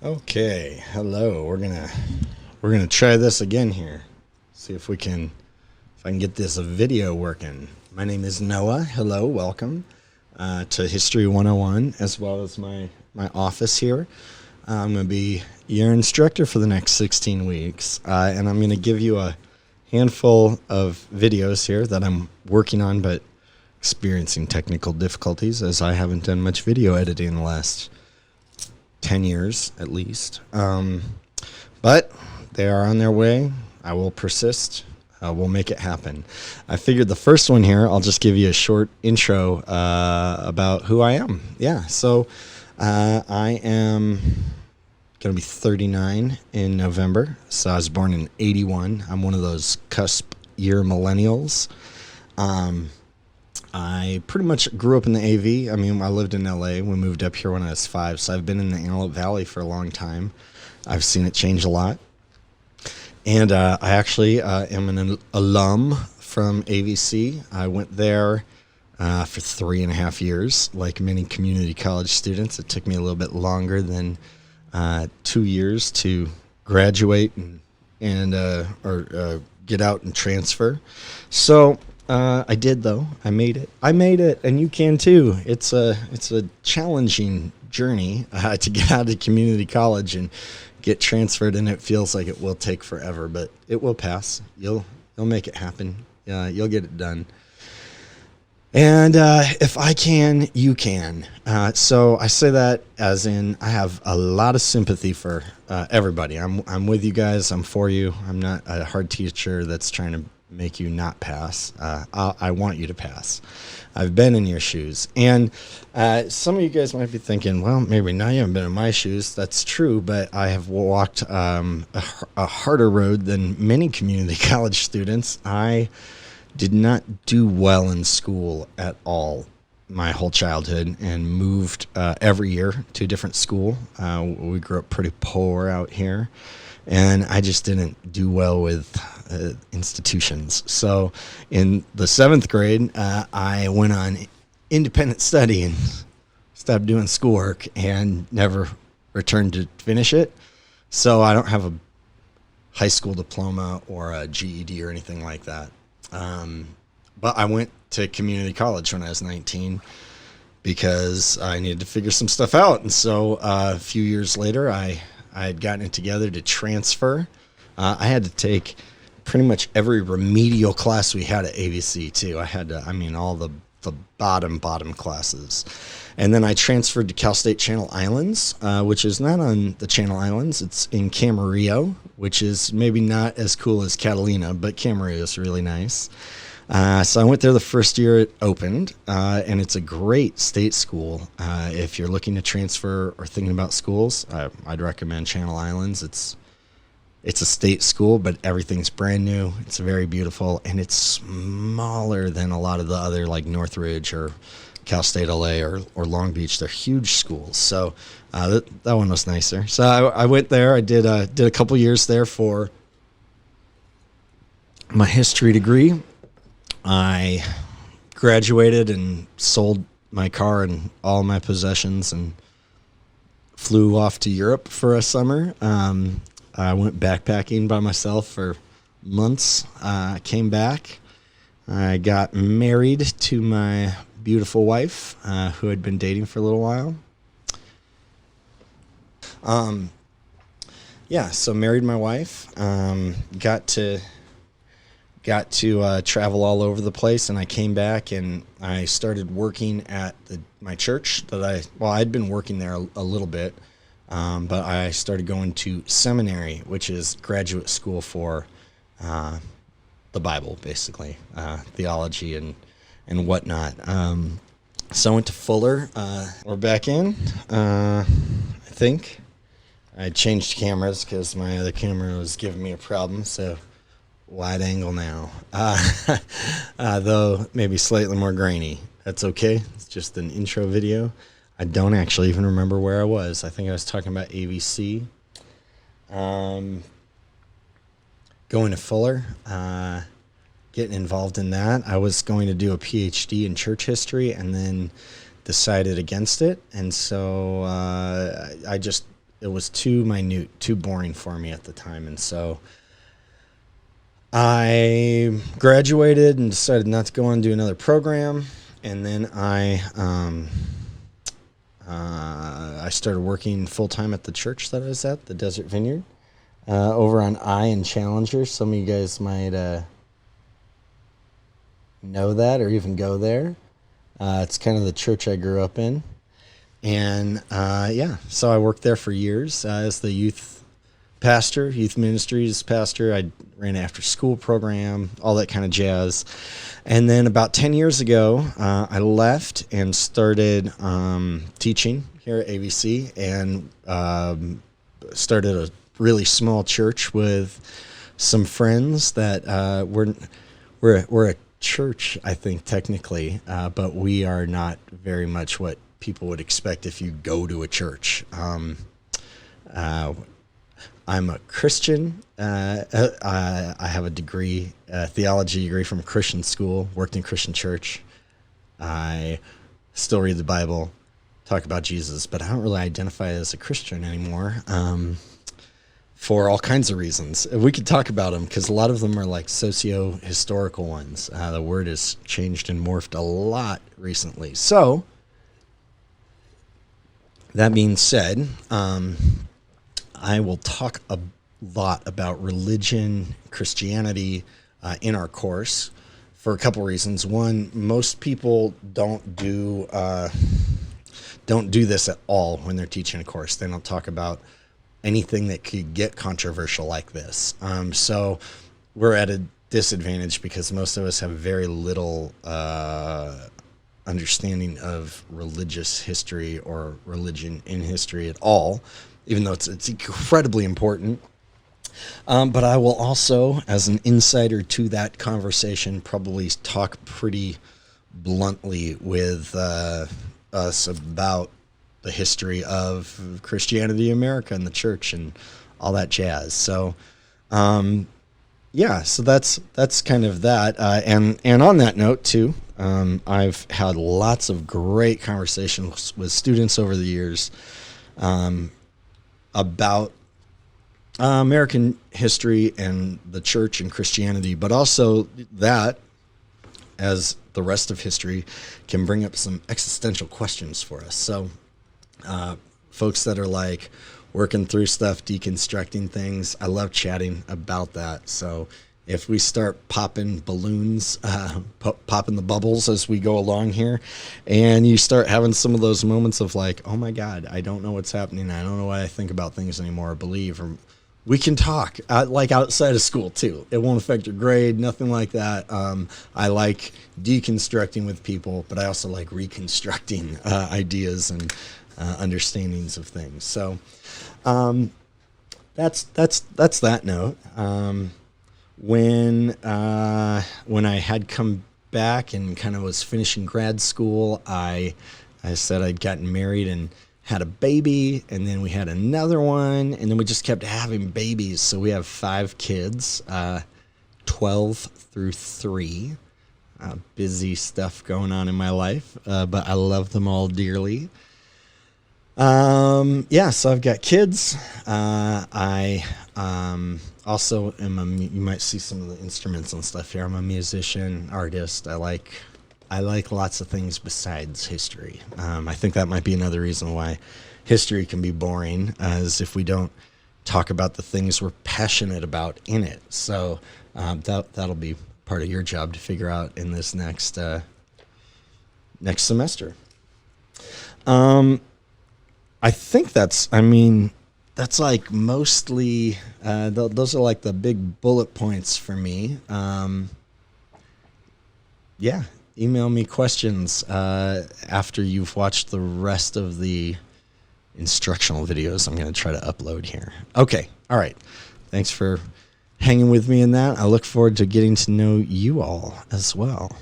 Okay, hello. We're gonna try this again here. See if I can get this video working. My name is Noah. Hello, welcome to History 101, as well as my office here. I'm gonna be your instructor for the next 16 weeks, and I'm gonna give you a handful of videos here that I'm working on, but experiencing technical difficulties as I haven't done much video editing in the last 10 years at least. But they are on their way. I will persist. We'll make it happen. I figured the first one here, I'll just give you a short intro about who I am. Yeah, so I am going to be 39 in November. So I was born in 81. I'm one of those cusp year millennials. I pretty much grew up in the AV. I mean, I lived in LA. We moved up here when I was 5, so I've been in the Antelope Valley for a long time. I've seen it change a lot. And I actually am an alum from AVC. I went there for 3.5 years. Like many community college students, it took me a little bit longer than 2 years to graduate and get out and transfer. So I did, though. I made it. And you can too. It's a challenging journey to get out of community college and get transferred, and it feels like it will take forever, but it will pass. You'll make it happen. You'll get it done. And if I can, you can. So I say that as in I have a lot of sympathy for everybody. I'm with you guys. I'm for you. I'm not a hard teacher that's trying to make you not pass. I want you to pass. I've been in your shoes. And some of you guys might be thinking, well, maybe now you haven't been in my shoes. That's true, but I have walked a harder road than many community college students. I did not do well in school at all my whole childhood and moved every year to a different school. We grew up pretty poor out here, and I just didn't do well with institutions. So in the 7th grade, I went on independent study and stopped doing schoolwork and never returned to finish it. So I don't have a high school diploma or a GED or anything like that. But I went to community college when I was 19 because I needed to figure some stuff out. And so a few years later, I had gotten it together to transfer. I had to take pretty much every remedial class we had at AVC too. I had to, all the bottom classes. And then I transferred to Cal State Channel Islands, which is not on the Channel Islands. It's in Camarillo, which is maybe not as cool as Catalina, but Camarillo is really nice. So I went there the first year it opened, and it's a great state school. If you're looking to transfer or thinking about schools, I'd recommend Channel Islands. It's a state school, but everything's brand new. It's very beautiful, and it's smaller than a lot of the other, like Northridge or Cal State LA or Long Beach. They're huge schools, so that one was nicer. So I went there. I did a couple years there for my history degree. I graduated and sold my car and all my possessions and flew off to Europe for a summer. I went backpacking by myself for months. Came back. I got married to my beautiful wife, who I'd been dating for a little while. So married my wife. Got to travel all over the place, and I came back and I started working at my church I'd been working there a little bit. But I started going to seminary, which is graduate school for the Bible, basically, theology and whatnot. So I went to Fuller. We're back in, I think. I changed cameras because my other camera was giving me a problem, so wide angle now. Though maybe slightly more grainy. That's okay. It's just an intro video. I don't actually even remember where I was. I think I was talking about AVC. Going to Fuller, getting involved in that. I was going to do a PhD in church history and then decided against it. And so I just it was too minute, too boring for me at the time, and so I graduated and decided not to go on and do another program, and then I started working full time at the church that I was at, the Desert Vineyard, over on I and Challenger. Some of you guys might know that or even go there. It's kind of the church I grew up in. And so I worked there for years as the youth pastor, youth ministries pastor. I ran an after school program, all that kind of jazz. And then about 10 years ago, I left and started teaching here at AVC, and started a really small church with some friends that we're a church, I think, technically, but we are not very much what people would expect if you go to a church. I'm a Christian. I have a degree, a theology degree from a Christian school, worked in Christian church. I still read the Bible, talk about Jesus, but I don't really identify as a Christian anymore, for all kinds of reasons. We could talk about them because a lot of them are like socio-historical ones. The word has changed and morphed a lot recently. So, that being said, I will talk a lot about religion, Christianity in our course for a couple reasons. One, most people don't do this at all when they're teaching a course. They don't talk about anything that could get controversial like this. So we're at a disadvantage because most of us have very little understanding of religious history or religion in history at all, even though it's incredibly important. But I will also, as an insider to that conversation, probably talk pretty bluntly with us about the history of Christianity in America and the church and all that jazz. So, so that's kind of that. And on that note too, I've had lots of great conversations with students over the years about American history and the church and Christianity, but also that, as the rest of history, can bring up some existential questions for us. So folks that are like working through stuff, deconstructing things, I love chatting about that. So if we start popping balloons, popping the bubbles as we go along here, and you start having some of those moments of like, oh my God, I don't know what's happening. I don't know what I think about things anymore or believe, or we can talk like outside of school too. It won't affect your grade, nothing like that. I like deconstructing with people, but I also like reconstructing ideas and understandings of things. So that's that note. When I had come back and kind of was finishing grad school, I said I'd gotten married and had a baby, and then we had another one, and then we just kept having babies. So we have 5 kids, 12 through 3. Busy stuff going on in my life, but I love them all dearly. So I've got kids. I also am you might see some of the instruments and stuff here. I'm a musician, artist. I like lots of things besides history. I think that might be another reason why history can be boring, as if we don't talk about the things we're passionate about in it. So that'll be part of your job to figure out in this next semester. I think that's like mostly, those are like the big bullet points for me. Email me questions after you've watched the rest of the instructional videos I'm going to try to upload here. Okay, all right. Thanks for hanging with me in that. I look forward to getting to know you all as well.